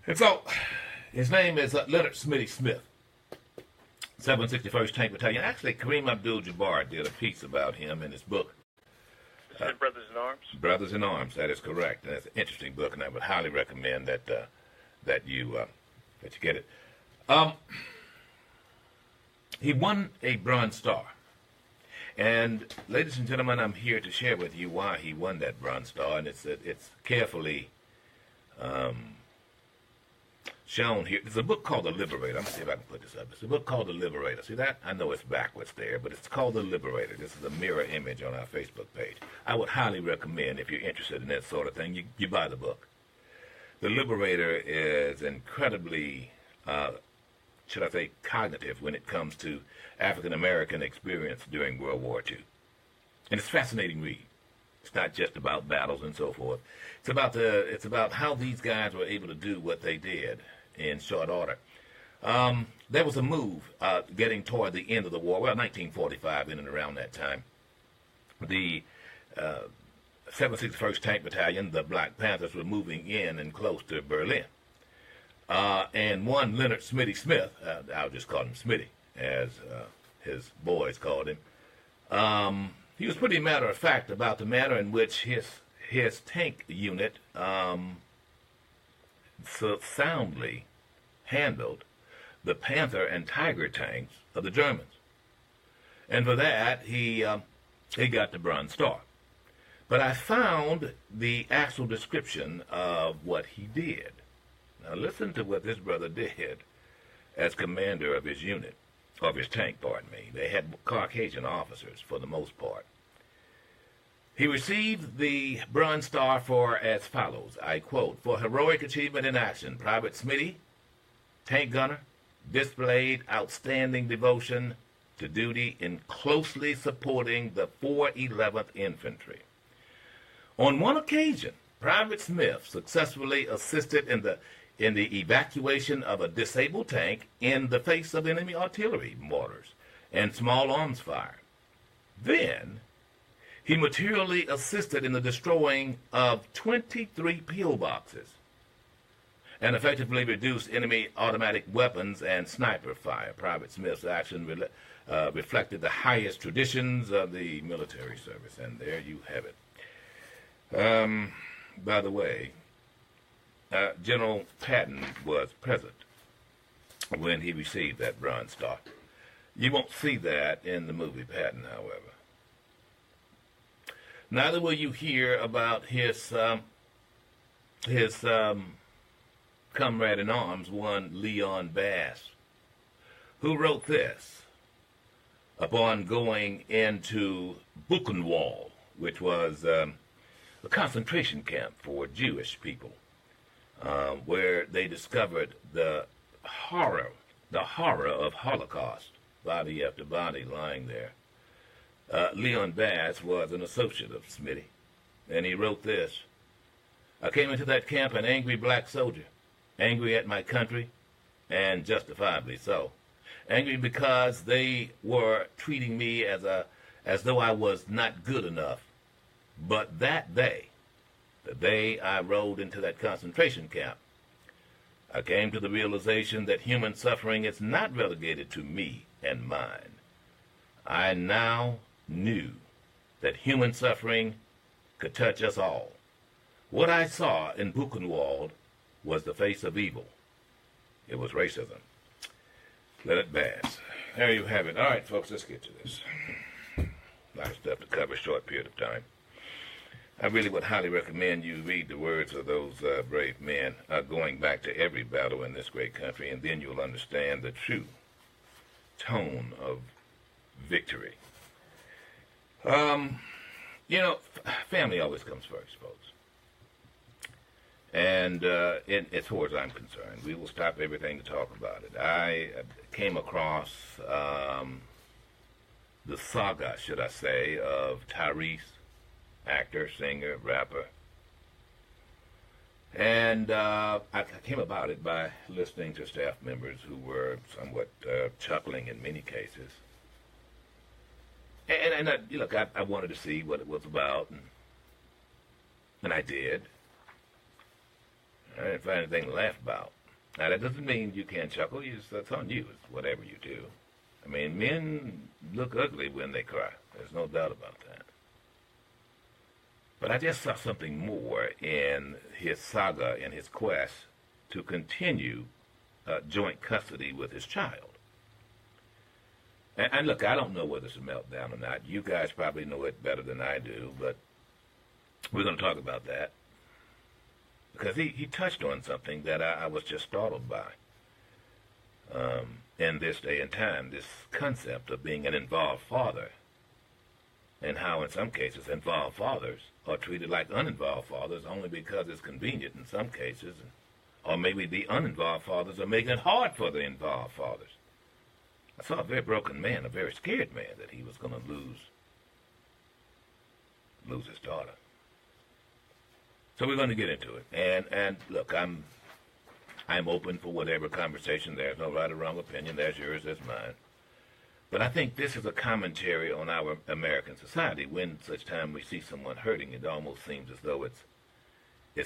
And so, his name is Leonard Smitty Smith, 761st Tank Battalion. Actually, Kareem Abdul-Jabbar did a piece about him in his book. Brothers in Arms? Brothers in Arms, that is correct. And that's an interesting book, and I would highly recommend that you get it. He won a Bronze Star. And, ladies and gentlemen, I'm here to share with you why he won that Bronze Star, and it's carefully shown here. There's a book called The Liberator. Let me see if I can put this up. It's a book called The Liberator. See that? I know it's backwards there, but it's called The Liberator. This is a mirror image on our Facebook page. I would highly recommend, if you're interested in that sort of thing, you buy the book. The Liberator is incredibly, should I say, cognitive when it comes to African-American experience during World War II. And it's a fascinating read. It's not just about battles and so forth. It's about how these guys were able to do what they did in short order. There was a move getting toward the end of the war, well, 1945, in and around that time. The 761st Tank Battalion, the Black Panthers, were moving in and close to Berlin. And one Leonard Smitty Smith, I'll just call him Smitty, as his boys called him, he was pretty matter-of-fact about the manner in which his tank unit so soundly handled the Panther and Tiger tanks of the Germans. And for that, he got the Bronze Star. But I found the actual description of what he did. Now listen to what this brother did as commander of his unit, of his tank, pardon me. They had Caucasian officers for the most part. He received the Bronze Star for as follows, I quote, "For heroic achievement in action, Private Smitty, tank gunner, displayed outstanding devotion to duty in closely supporting the 411th Infantry. On one occasion, Private Smith successfully assisted in the evacuation of a disabled tank in the face of enemy artillery mortars and small arms fire. Then, he materially assisted in the destroying of 23 pillboxes and effectively reduced enemy automatic weapons and sniper fire. Private Smith's action reflected the highest traditions of the military service." And there you have it. By the way, General Patton was present when he received that Bronze Star. You won't see that in the movie Patton, however. Neither will you hear about his comrade in arms, one Leon Bass, who wrote this upon going into Buchenwald, which was a concentration camp for Jewish people, where they discovered the horror of Holocaust, body after body lying there. Leon Bass was an associate of Smitty, and he wrote this: "I came into that camp an angry black soldier, angry at my country, and justifiably so. Angry because they were treating me as though I was not good enough. But that day, the day I rode into that concentration camp, I came to the realization that human suffering is not relegated to me and mine. I now knew that human suffering could touch us all. What I saw in Buchenwald was the face of evil. It was racism." Let it pass. There you have it. All right, folks, let's get to this. A lot of stuff to cover, a short period of time. I really would highly recommend you read the words of those brave men going back to every battle in this great country, and then you'll understand the true tone of victory. Family always comes first, folks. And as far as I'm concerned, we will stop everything to talk about it. I came across the saga, should I say, of Tyrese, actor, singer, rapper. And I came about it by listening to staff members who were somewhat chuckling in many cases. And I wanted to see what it was about, and I did. I didn't find anything to laugh about. Now, that doesn't mean you can't chuckle. That's on you. It's whatever you do. I mean, men look ugly when they cry. There's no doubt about that. But I just saw something more in his saga, in his quest to continue joint custody with his child. And look, I don't know whether it's a meltdown or not. You guys probably know it better than I do, but we're going to talk about that. Because he touched on something that I was just startled by. In this day and time, this concept of being an involved father, and how in some cases involved fathers are treated like uninvolved fathers only because it's convenient in some cases, or maybe the uninvolved fathers are making it hard for the involved fathers. I saw a very broken man, a very scared man, that he was going to lose his daughter. So we're going to get into it, and look, I'm open for whatever conversation. There's no right or wrong opinion. There's yours, there's mine. But I think this is a commentary on our American society. When such time we see someone hurting, it almost seems as though it's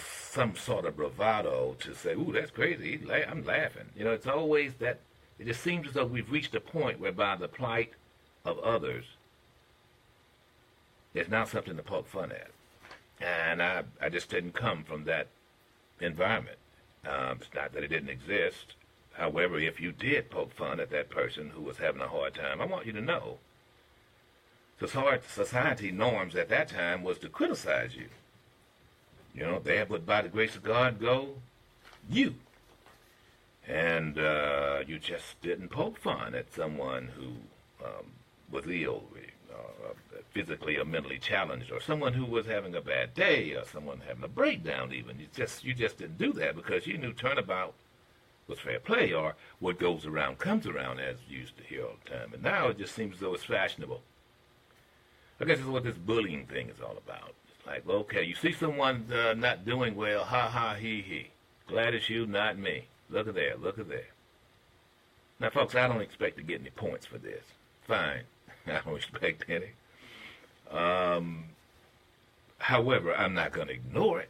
some sort of bravado to say, "Ooh, that's crazy. I'm laughing." You know, it's always that. It just seems as though we've reached a point whereby the plight of others is now something to poke fun at. And I just didn't come from that environment. It's not that it didn't exist. However, if you did poke fun at that person who was having a hard time, I want you to know society norms at that time was to criticize you. You know, there would, by the grace of God, go you. And you just didn't poke fun at someone who was ill, physically or mentally challenged, or someone who was having a bad day, or someone having a breakdown even. You just didn't do that because you knew turnabout was fair play, or what goes around comes around, as you used to hear all the time. And now it just seems as though it's fashionable. I guess that's what this bullying thing is all about. It's like, okay, you see someone not doing well, ha ha, he. Glad it's you, not me. Look at there, look at there. Now, folks, I don't expect to get any points for this. Fine. I don't expect any. However, I'm not going to ignore it.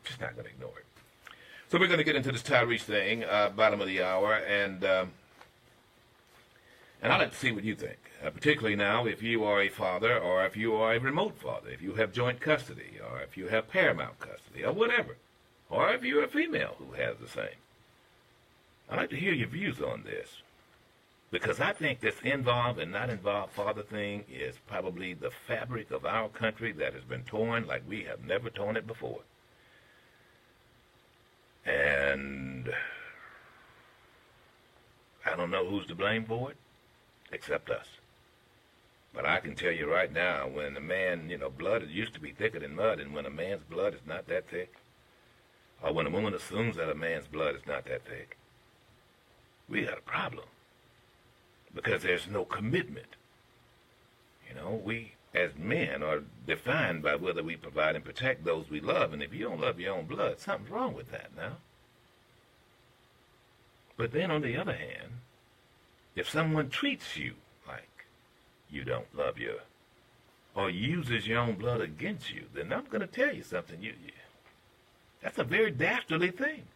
Just not going to ignore it. So we're going to get into this Tyrese thing, bottom of the hour, and I'd like to see what you think, particularly now if you are a father or if you are a remote father, if you have joint custody or if you have paramount custody or whatever, or if you're a female who has the same. I'd like to hear your views on this, because I think this involved and not involved father thing is probably the fabric of our country that has been torn like we have never torn it before. And I don't know who's to blame for it, except us. But I can tell you right now, when a man, blood used to be thicker than mud, and when a man's blood is not that thick, or when a woman assumes that a man's blood is not that thick, we got a problem. Because there's no commitment. We as men are defined by whether we provide and protect those we love. And if you don't love your own blood, something's wrong with that now. But then on the other hand, if someone treats you like you don't love or uses your own blood against you, then I'm going to tell you something. That's a very dastardly thing.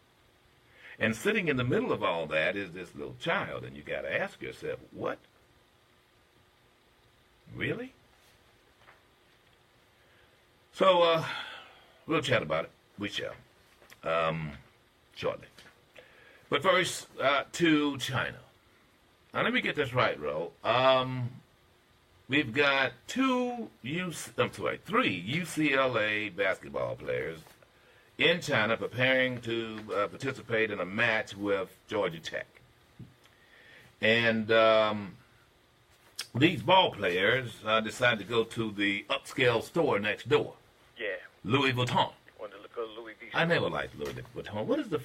And sitting in the middle of all that is this little child, and you got to ask yourself, what? Really? So, we'll chat about it. We shall. Shortly. But first, to China. Now, let me get this right, Ro. We've got three UCLA basketball players in China preparing to participate in a match with Georgia Tech. And these ball players decided to go to the upscale store next door. Yeah. Louis Vuitton. Wanted to go to Louis Vuitton. I never liked Louis Vuitton. What is the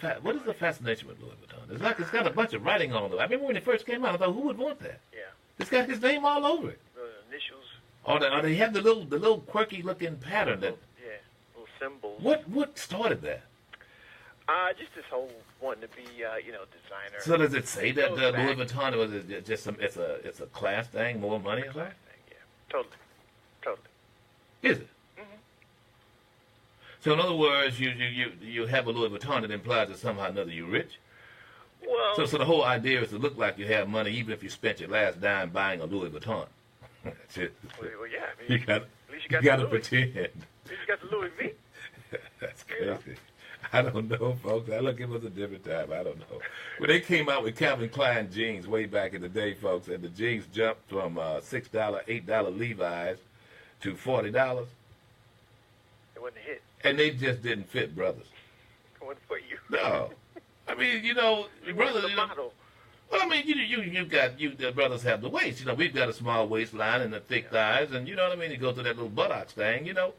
fascination with Louis Vuitton? It's like it's got a bunch of writing on it. I remember when it first came out, I thought, who would want that? Yeah. It's got his name all over it. The initials. Or they have the little quirky looking pattern that. Yeah. Little symbols. What started that? Just this whole wanting to be, designer. So does it say that Louis Vuitton was just it's a class thing, more money? Class thing, yeah. Totally. Is it? Mm-hmm. So in other words, you have a Louis Vuitton that implies that somehow or another you're rich. Well, So the whole idea is to look like you have money, even if you spent your last dime buying a Louis Vuitton. That's it. well, yeah. I mean, You got at least you got to the Louis. pretend. At least you got the Louis V. That's crazy. I don't know, folks. I look, it was a different time. I don't know. When they came out with Calvin Klein jeans way back in the day, folks, and the jeans jumped from $6, $8 Levi's to $40, It wasn't a hit. and they just didn't fit brothers. It wasn't for you. No. I mean, you know, You brothers. the You know, model. well, I mean, the brothers have the waist. You know, we've got a small waistline and the thick thighs, and you know what I mean. You go to that little buttocks thing, you know.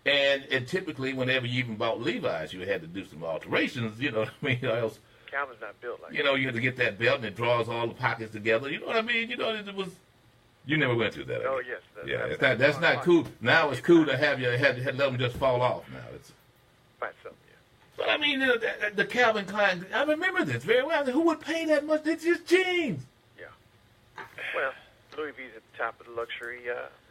And typically, whenever you even bought Levi's, you had to do some alterations. You know what I mean? Or else, Calvin's not built like you know, you had to get that belt and it draws all the pockets together. You know what I mean? You know, it was. You never went through that. Oh, again. yes. Yeah, that's not cool. Now it's cool to have your head let them just fall off. Now it's. Find something, yeah. But I mean, the Calvin Klein. I remember this very well. Who would pay that much? It's just jeans. Yeah. Well, Louis V's at the top of the luxury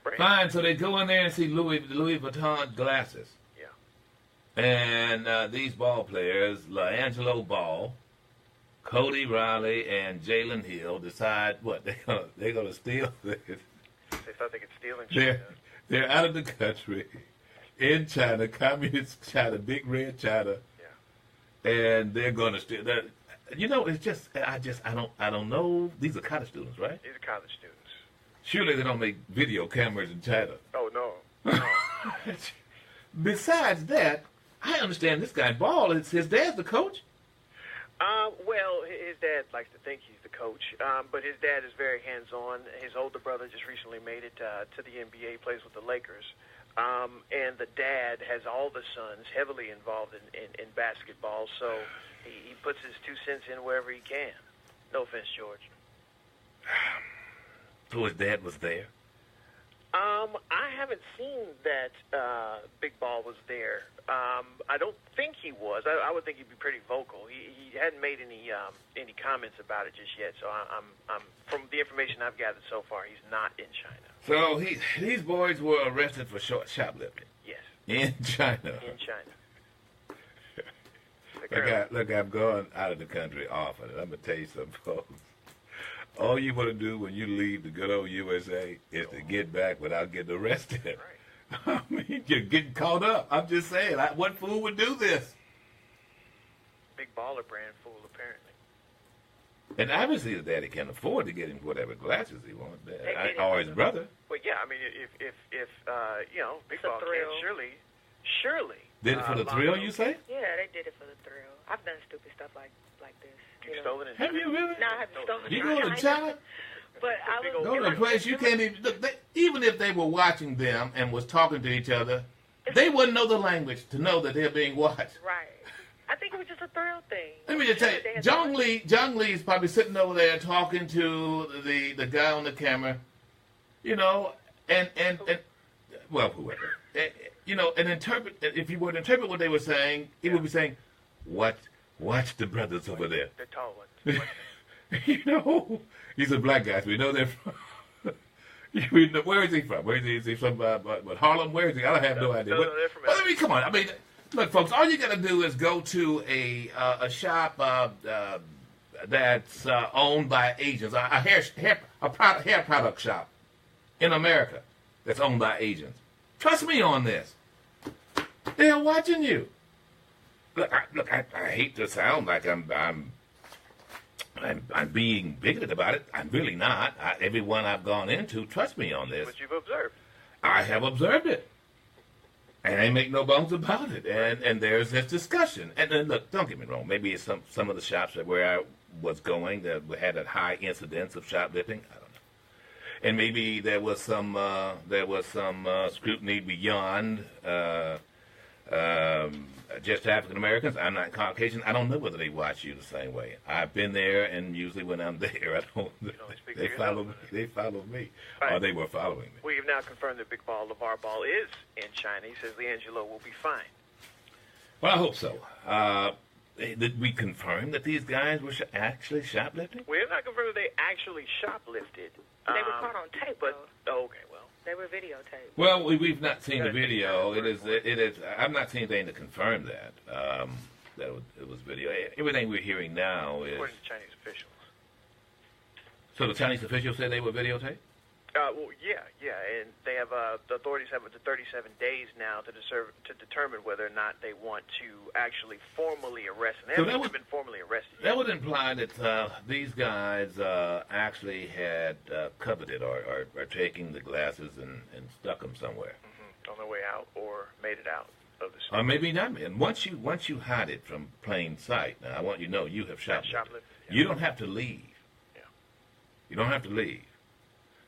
brand. Fine. So they go in there and see Louis Vuitton glasses. Yeah. And these ball players, LiAngelo Ball, Cody Riley, and Jalen Hill decide what they're gonna steal. They thought they could steal in China. They're out of the country, in China, communist China, big red China, and they're gonna steal. You know, it's just I don't know. These are college students, right? These are college students. Surely they don't make video cameras in China. Oh, no. Besides that, I understand this guy Ball. His dad's the coach. Well, his dad likes to think he's the coach, but his dad is very hands-on. His older brother just recently made it to the NBA, plays with the Lakers. And the dad has all the sons heavily involved in basketball, so he puts his 2 cents in wherever he can. No offense, George. So his dad was there? I haven't seen that Big Ball was there. I don't think he was. I would think he'd be pretty vocal. He hadn't made any comments about it just yet. So I'm from the information I've gathered so far, he's not in China. So these boys were arrested for shoplifting. Yes. In China. In China. Look, I've gone out of the country often, and I'm gonna tell you something, folks. All you want to do when you leave the good old USA is to get back without getting arrested. Right. I mean, you're getting caught up. I'm just saying, what fool would do this? Big Baller brand fool, apparently. And obviously his daddy can afford to get him whatever glasses he wants, or his brother. Well, yeah, I mean, if you know, Big It's a Ball can thrill. surely. Did it for the thrill, you say? Yeah, they did it for the thrill. I've done stupid stuff like this. You've stolen it. Have you really? No, I haven't stolen You it. go to China? But I was Go to a place you can't even look. Even if they were watching them and was talking to each other, they wouldn't know the language to know that they're being watched. Right. I think it was just a thrill thing. Let me just tell you, Jung Lee is probably sitting over there talking to the guy on the camera, you know, and well, whoever, you know, and interpret. If you were to interpret what they were saying, he would be saying, watch the brothers over there. The tall ones. You know, these are black guys. We know they're from. We know, where is he from? Where is he from? Harlem? Where is he? I have no idea. No, they're from but I mean, come on. I mean, look, folks. All you got to do is go to a shop that's owned by agents, a hair product shop in America that's owned by agents. Trust me on this. They are watching you. Look, I hate to sound like I'm being bigoted about it. I'm really not. Everyone I've gone into, trust me on this. But you've observed. I have observed it. And I make no bones about it. And there's this discussion. And then, look, don't get me wrong. Maybe it's some of the shops where I was going that had a high incidence of shoplifting. I don't know. And maybe there was some scrutiny beyond just African Americans. I'm not Caucasian. I don't know whether they watch you the same way. I've been there, and usually when I'm there, I don't. They follow me. They follow me, right. Or they were following me. We have now confirmed that Big Ball, LeVar Ball, is in China. He says LiAngelo will be fine. Well, I hope so. Did we confirm that these guys were actually shoplifting? We have not confirmed that they actually shoplifted. They were caught on tape, But though. okay, well, They were videotaped. Well, we've not seen the video. It is. I've not seen anything to confirm that. That it was video. Everything we're hearing now is. According to Chinese officials. So the Chinese officials said they were videotaped? Well, yeah, and they have the authorities have up to 37 days now to determine whether or not they want to actually formally arrest them. They So haven't been formally arrested yet. That would imply that these guys actually had coveted or taking the glasses and stuck them somewhere. Mm-hmm. On their way out or made it out of the store. Or maybe not. And once you hide it from plain sight, now I want you to know you have shoplifted. Yeah. You don't have to leave. Yeah. You don't have to leave.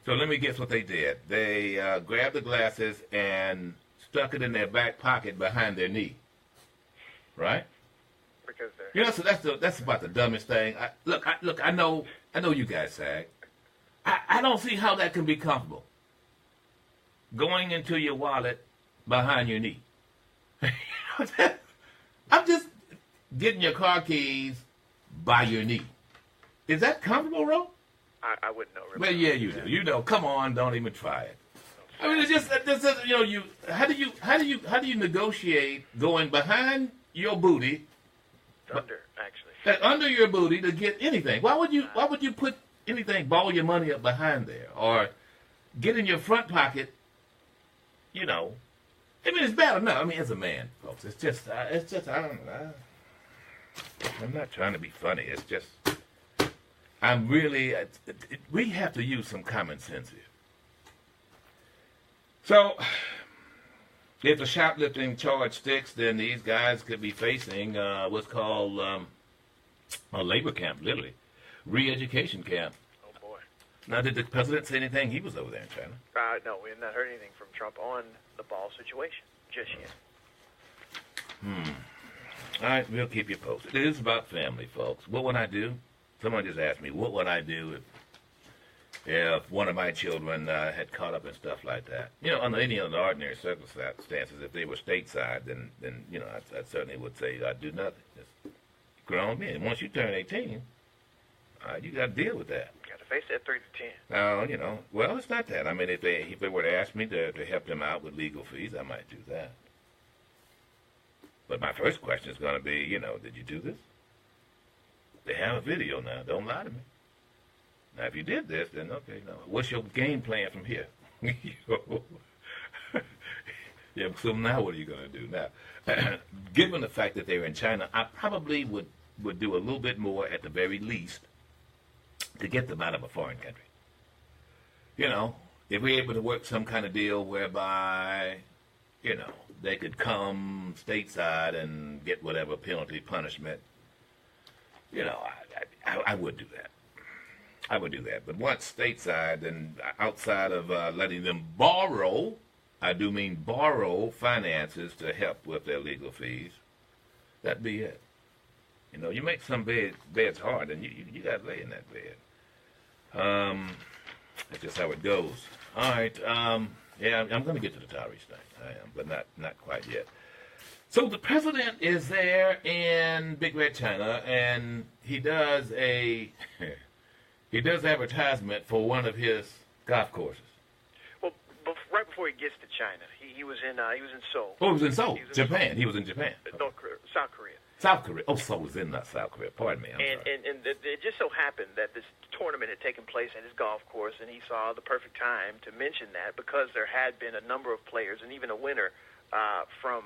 So let me guess what they did. They grabbed the glasses and stuck it in their back pocket behind their knee. Right? Because they're... You know, so that's about the dumbest thing. I know you guys sag. I don't see how that can be comfortable. Going into your wallet behind your knee. I'm just getting your car keys by your knee. Is that comfortable, Ro? I wouldn't know. Really. Well, yeah, you do. You know, come on, don't even try it. I mean, it's just you know, how do you negotiate going behind your booty, under your booty to get anything? Why would you put anything, ball your money up behind there, or get in your front pocket? You know, I mean, it's bad enough. I mean, as a man, folks, it's just I don't know. I'm not trying to be funny. It's just. I'm really, we have to use some common sense here. So, if the shoplifting charge sticks, then these guys could be facing what's called a labor camp, literally. Re-education camp. Oh, boy. Now, did the president say anything? He was over there in China. No, we have not heard anything from Trump on the ball situation just yet. All right, we'll keep you posted. It is about family, folks. What would I do? Someone just asked me, what would I do if one of my children had caught up in stuff like that? You know, under any other ordinary circumstances, if they were stateside, then you know, I certainly would say I'd do nothing. Just grown men. Once you turn 18, you got to deal with that. Got to face that 3 to 10. Now, you know, well, it's not that. I mean, if they were to ask me to help them out with legal fees, I might do that. But my first question is going to be, you know, did you do this? They have a video now. Don't lie to me. Now, if you did this, then okay. No. What's your game plan from here? Yeah. So now, what are you going to do now? Given the fact that they're in China, I probably would do a little bit more, at the very least, to get them out of a foreign country. You know, if we're able to work some kind of deal whereby, you know, they could come stateside and get whatever penalty, punishment. You know, I would do that. I would do that. But once stateside, then outside of letting them borrow, I do mean borrow finances to help with their legal fees, that'd be it. You know, you make some beds hard, and you got to lay in that bed. That's just how it goes. All right. Yeah, I'm going to get to the Tyrese thing. I am, but not quite yet. So the president is there in Big Red China, and he does advertisement for one of his golf courses. Well, right before he gets to China, he was in Seoul. Oh, he was in Seoul, Japan. He was in Japan. South Korea. South Korea. Oh, Seoul was in South Korea. Pardon me. I'm sorry. And it just so happened that this tournament had taken place at his golf course, and he saw the perfect time to mention that because there had been a number of players and even a winner from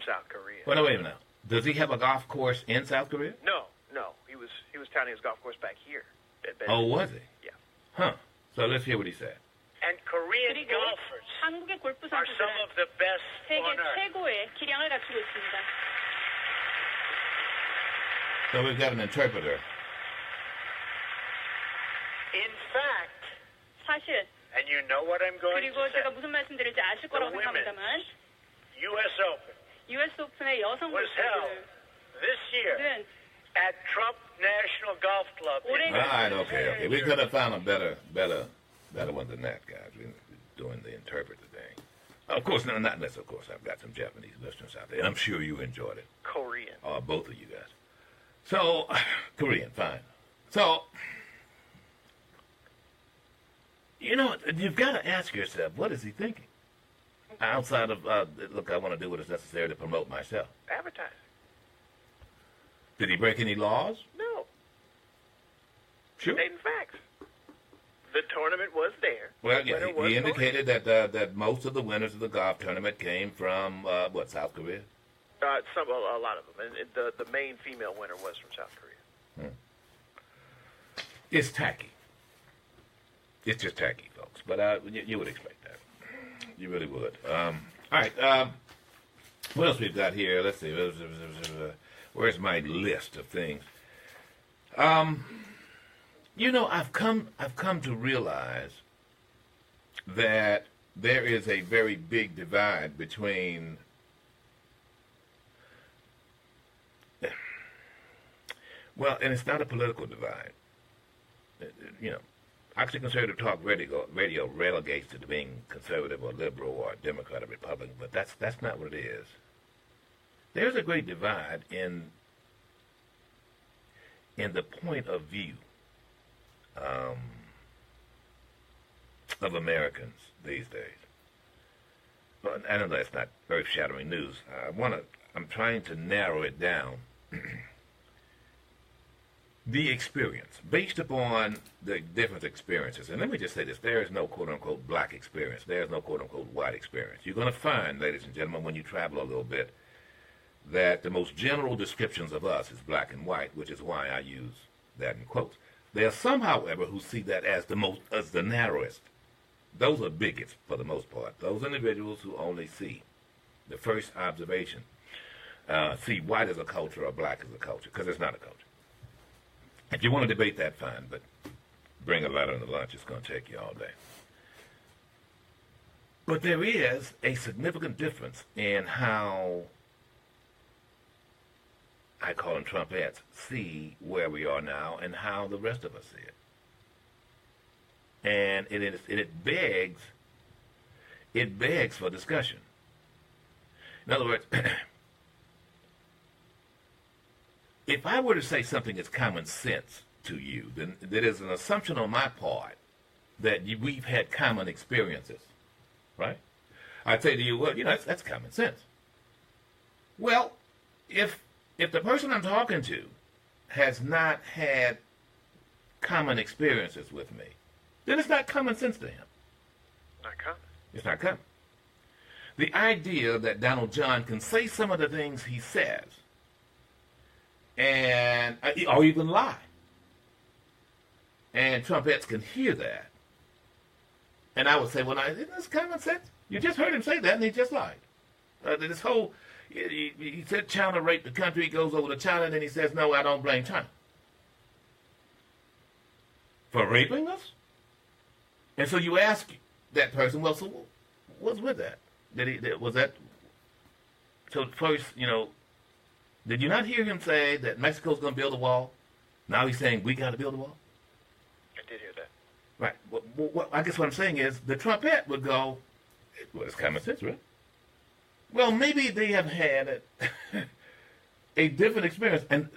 South Korea. Well, no, wait a minute. Does he have a golf course in South Korea? No. He was touting his golf course back here. Oh, was he? Yeah. Huh. So let's hear what he said. And Korean golfers 한국의 골프 are some of the best 세계 on earth. 최고의 기량을 갖추고 있습니다. So we've got an interpreter. In fact, 사실 and you know what I'm going 그리고 to say, 제가 무슨 말씀드릴지 아실 거라고 생각합니다만 U.S. Open U.S. 오픈의 여성 was held this year 골프는 at Trump National Golf Club. All right, okay. We could have found a better one than that, guys. We're doing the interpreter thing. Of course, not unless, of course, I've got some Japanese listeners out there, and I'm sure you enjoyed it. Korean. Both of you guys. So, Korean, fine. So, You know, you've got to ask yourself, what is he thinking? Outside of, look, I want to do what is necessary to promote myself. Advertising. Did he break any laws? No. Sure. Stating facts. The tournament was there. Well, yeah, he indicated that most of the winners of the golf tournament came from, South Korea? A lot of them. And the main female winner was from South Korea. It's tacky. It's just tacky, folks. But you would expect that. You really would. All right. What else we've got here? Let's see. Where's my list of things? You know, I've come to realize that there is a very big divide between and it's not a political divide. You know, actually conservative talk radio relegates to being conservative or liberal or Democrat or Republican, but that's not what it is. There's a great divide in the point of view of Americans these days. But I know that's not earth-shattering news. I'm trying to narrow it down. The experience, based upon the different experiences. And let me just say this, there is no quote-unquote black experience. There is no quote-unquote white experience. You're going to find, ladies and gentlemen, when you travel a little bit, that the most general descriptions of us is black and white, which is why I use that in quotes. There are some, however, who see that as the narrowest. Those are bigots, for the most part. Those individuals who only see the first observation, see white as a culture or black as a culture, because it's not a culture. If you want to debate that, fine, but bring a letter in the lunch. It's going to take you all day. But there is a significant difference in how, I call them Trumpettes, see where we are now and how the rest of us see it. And it begs for discussion. In other words, if I were to say something that's common sense to you, then there is an assumption on my part that we've had common experiences, right? I'd say to you, well, that's common sense. Well, if the person I'm talking to has not had common experiences with me, then it's not common sense to him. Not common. It's not common. The idea that Donald John can say some of the things he says and or even lie, and Trumpettes can hear that, and I would say, well, isn't this common sense? You just heard him say that, and he just lied. This whole, he said China raped the country. He goes over to China, and then he says, no, I don't blame China for raping us. And so you ask that person, well, so what's with that? Was that? So first, did you not hear him say that Mexico's going to build a wall? Now he's saying we got to build a wall? I did hear that. Right. Well, I guess what I'm saying is the Trumpette would go, well, it's common sense, right? Well, maybe they have had a different experience and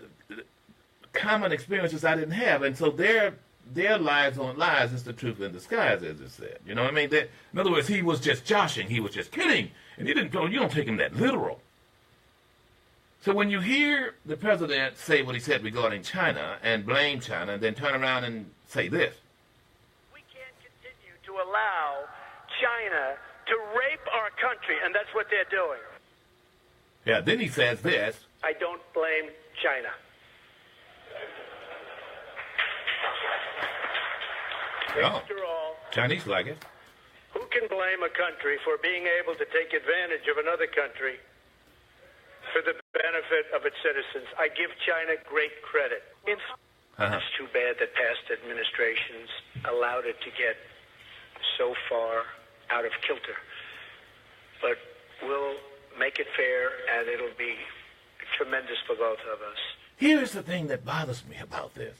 common experiences I didn't have. And so their lies on lies is the truth in disguise, as it said. You know what I mean? In other words, he was just joshing. He was just kidding. And you don't take him that literal. So when you hear the president say what he said regarding China and blame China and then turn around and say this. We can't continue to allow China to rape our country, and that's what they're doing. Yeah, then he says this. I don't blame China. Oh, After all, Chinese like it. who can blame a country for being able to take advantage of another country for the benefit of its citizens? I give China great credit. It's too bad that past administrations allowed it to get so far out of kilter. But we'll make it fair, and it'll be tremendous for both of us. Here's the thing that bothers me about this.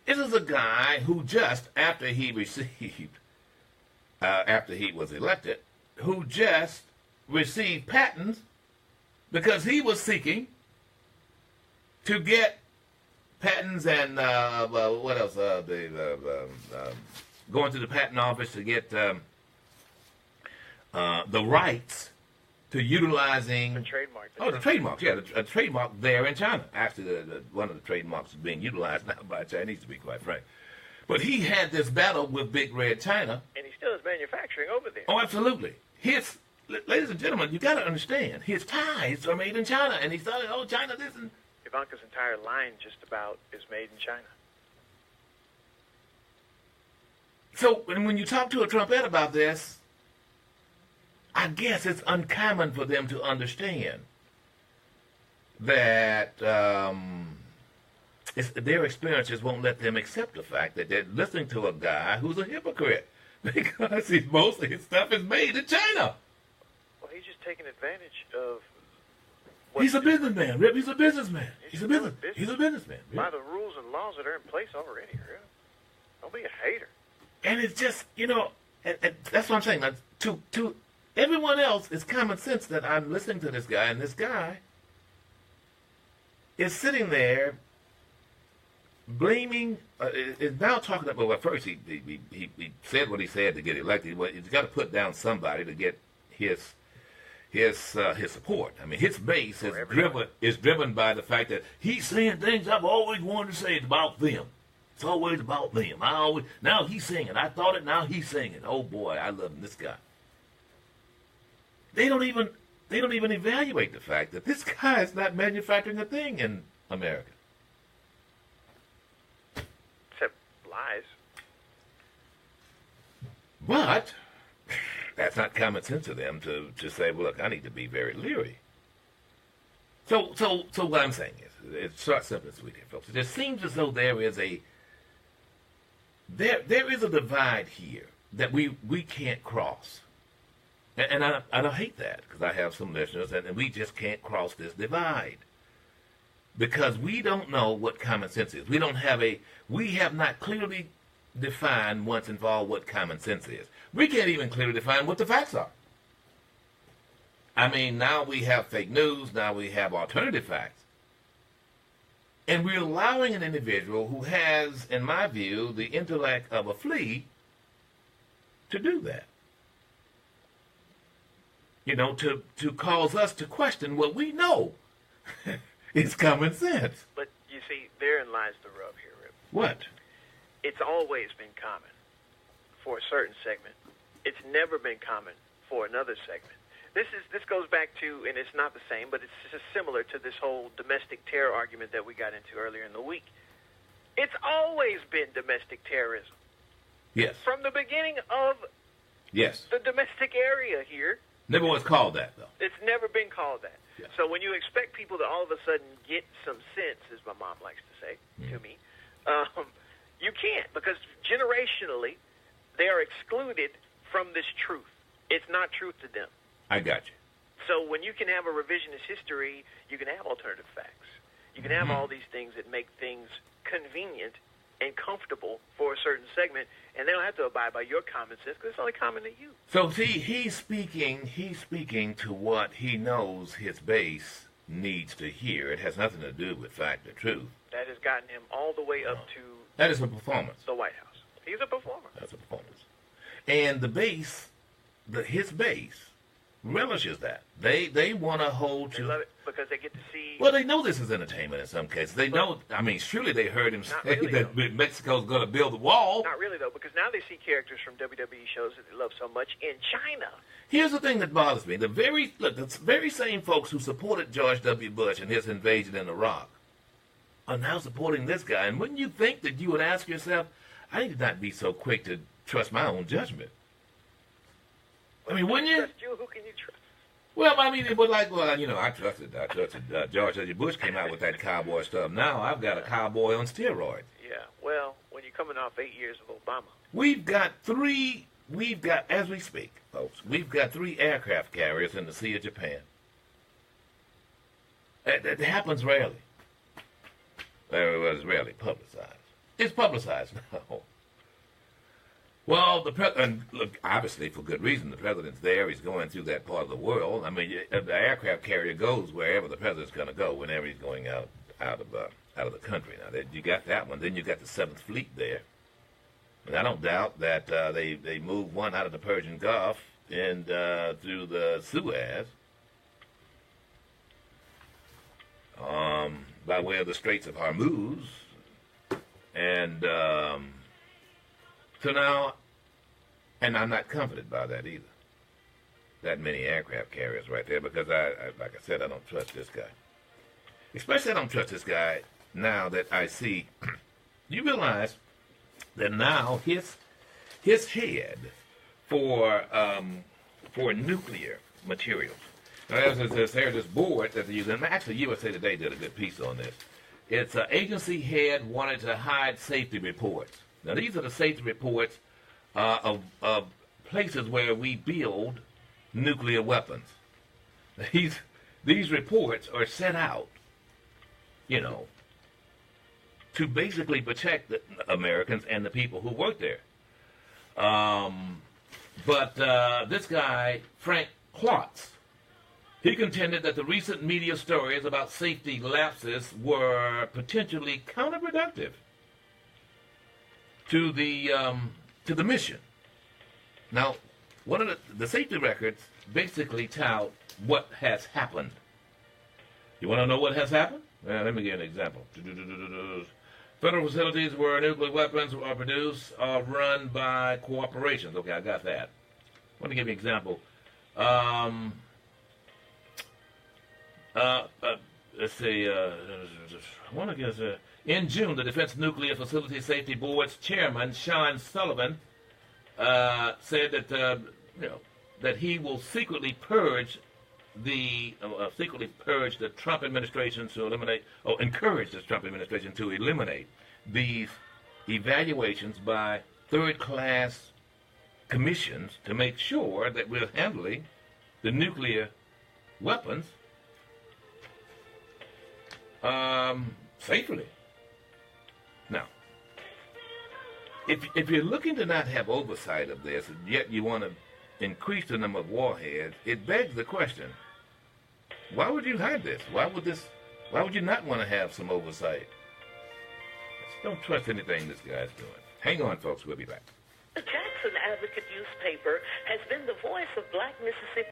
This is a guy who just after he was elected, who just received patents because he was seeking to get patents and what else? going to the patent office to get the rights to utilizing The trademark. the trademarks. Yeah, a trademark there in China. Actually, one of the trademarks is being utilized now by Chinese, to be quite frank. But he had this battle with Big Red China. And he still is manufacturing over there. Oh, absolutely. Ladies and gentlemen, you got to understand, his ties are made in China, and he started, oh, China this and. Ivanka's entire line just about is made in China. So when you talk to a Trumpet about this, I guess it's uncommon for them to understand that their experiences won't let them accept the fact that they're listening to a guy who's a hypocrite because most of his stuff is made in China. Well, he's just taking advantage of. He's a businessman, Rip. He's a businessman. He's a businessman. Rip. By the rules and laws that are in place already, Rip. Don't be a hater. And it's just, and that's what I'm saying. Like, to everyone else, it's common sense that I'm listening to this guy, and this guy is sitting there blaming, is now talking about, well, first he said what he said to get elected. Well, he's got to put down somebody to get his support. I mean, his base is driven by the fact that he's saying things I've always wanted to say. It's about them. It's always about them. Now he's saying it. I thought it. Now he's saying it. Oh boy, I love this guy. They don't even evaluate the fact that this guy is not manufacturing a thing in America. Except lies. But that's not common sense to them to say, well, look, I need to be very leery. So what I'm saying is, it's short, simple, and sweet here, folks. It just seems as though there is a divide here that we can't cross. And I don't hate that, because I have some listeners, and we just can't cross this divide. Because we don't know what common sense is. We have not clearly defined once and for all what common sense is. We can't even clearly define what the facts are. I mean, now we have fake news, now we have alternative facts. And we're allowing an individual who has, in my view, the intellect of a flea to do that. To cause us to question what we know is common sense. But you see, therein lies the rub here, Rip. What? It's always been common for a certain segment. It's never been common for another segment. This goes back to, and it's not the same, but it's just similar to this whole domestic terror argument that we got into earlier in the week. It's always been domestic terrorism. Yes. From the beginning of the domestic area here. Never was called that, though. It's never been called that. Yeah. So when you expect people to all of a sudden get some sense, as my mom likes to say to me, you can't, because generationally they are excluded from this truth. It's not truth to them. I got you. So when you can have a revisionist history, you can have alternative facts. You can have all these things that make things convenient and comfortable for a certain segment, and they don't have to abide by your common sense because it's only common to you. So see, he's speaking to what he knows his base needs to hear. It has nothing to do with fact or truth. That has gotten him all the way up to that is a performance. The White House. He's a performer. That's a performance. And the base, his base, relishes that. They want to hold to. They love it because they get to see. Well, they know this is entertainment in some cases. They know. I mean, surely they heard him say that Mexico's going to build a wall. Not really, though, because now they see characters from WWE shows that they love so much in China. Here's the thing that bothers me: the very same folks who supported George W. Bush and his invasion in Iraq are now supporting this guy. And wouldn't you think that you would ask yourself, I need to not be so quick to trust my own judgment? I mean, wouldn't you? Who can you trust? Well, I mean, it was like, I trusted George W. Bush came out with that cowboy stuff. Now I've got a cowboy on steroids. Yeah, well, when you're coming off 8 years of Obama. As we speak, folks, we've got 3 aircraft carriers in the Sea of Japan. That happens rarely. It was rarely publicized. It's publicized now. Well, and look, obviously for good reason. The president's there. He's going through that part of the world. I mean, the aircraft carrier goes wherever the president's going to go, whenever he's going out of the country. Now, you got that one. Then you got the 7th Fleet there. And I don't doubt that they moved one out of the Persian Gulf and through the Suez by way of the Straits of Hormuz. And so now, and I'm not comforted by that either. That many aircraft carriers right there, because I like I said, I don't trust this guy. Especially I don't trust this guy now that I see. You realize that now his head for nuclear materials. Now, there's this board that they're using. Actually, USA Today did a good piece on this. Its agency head wanted to hide safety reports. Now, these are the safety reports of places where we build nuclear weapons. These reports are sent out, you know, to basically protect the Americans and the people who work there. But this guy, Frank Klotz, he contended that the recent media stories about safety lapses were potentially counterproductive to the mission. Now, one of the safety records basically tout what has happened. You want to know what has happened? Let me give you an example. Federal facilities where nuclear weapons are produced are run by corporations. Okay, I got that. I want to give you an example. Let's see. I want to guess. In June, the Defense Nuclear Facility Safety Board's chairman, Sean Sullivan, said that that he will secretly purge the Trump administration to encourage the Trump administration to eliminate these evaluations by third-class commissions to make sure that we're handling the nuclear weapons safely. Now, if you're looking to not have oversight of this, and yet you want to increase the number of warheads, it begs the question: why would you hide this? Why would you not want to have some oversight? Just don't trust anything this guy's doing. Hang on, folks. We'll be back. The Jackson Advocate newspaper has been the voice of Black Mississippi.